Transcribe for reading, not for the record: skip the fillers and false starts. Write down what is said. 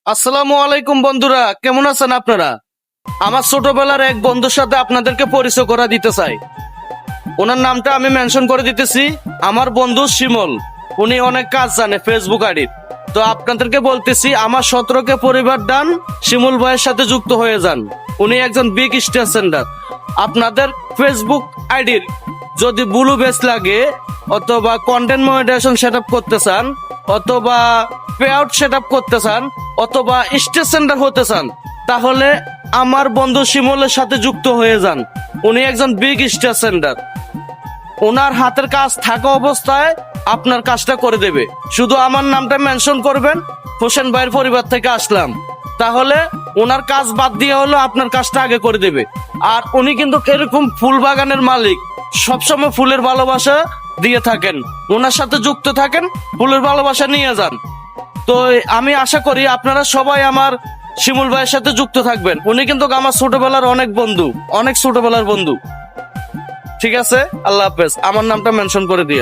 আসসালামু আলাইকুম বন্ধুরা, কেমন আছেন আপনারা? আমার ছোটবেলার এক বন্ধুর সাথে আপনাদেরকে পরিচয় করে দিতে চাই। ওনার নামটা আমি মেনশন করে দিতেছি। আমার বন্ধু শিমল। উনি অনেক কাজ জানে ফেসবুক আইডির। তো আপনাদেরকে বলতেছি, আমার 17কে পরিবার দান, শিমুল ভাইয়ের সাথে যুক্ত হয়ে যান। উনি একজন বিগ স্টার সেন্ডার। আপনাদের ফেসবুক আইডির যদি ব্লু বেস লাগে, অথবা কন্টেন্ট মনিটাইজেশন সেট আপ করতে চান, অথবা পে আউট সেট আপ করতে চান, অথবা স্টেজ সেন্টার হতে চান, তাহলে আমার বন্ধু শিমলের সাথে যুক্ত হয়ে যান। উনি একজন বিগ স্টার সেন্টার। ওনার হাতের কাজ থাকা অবস্থায় আপনার কাজটা করে দেবে। শুধু আমার নামটা মেনশন করবেন, হোসেন ভাইয়ের পরিবার থেকে আসলাম, তাহলে ওনার কাজ বাদ দিয়ে হলো আপনার কাজটা আগে করে দেবে। আর উনি কিন্তু এরকম ফুল বাগানের মালিক, সবসময় ফুলের ভালোবাসা দিয়ে থাকেন। ওনার সাথে যুক্ত থাকেন, ফুলের ভালোবাসা নিয়ে যান। তো আমি আশা করি আপনারা সবাই আমার শিমুল ভাইয়ের সাথে যুক্ত থাকবেন। উনি কিন্তু আমার ছোটবেলার অনেক বন্ধু, অনেক ছোটবেলার বন্ধু। ঠিক আছে, আল্লাহ হাফেজ। আমার নামটা মেনশন করে দিয়েন।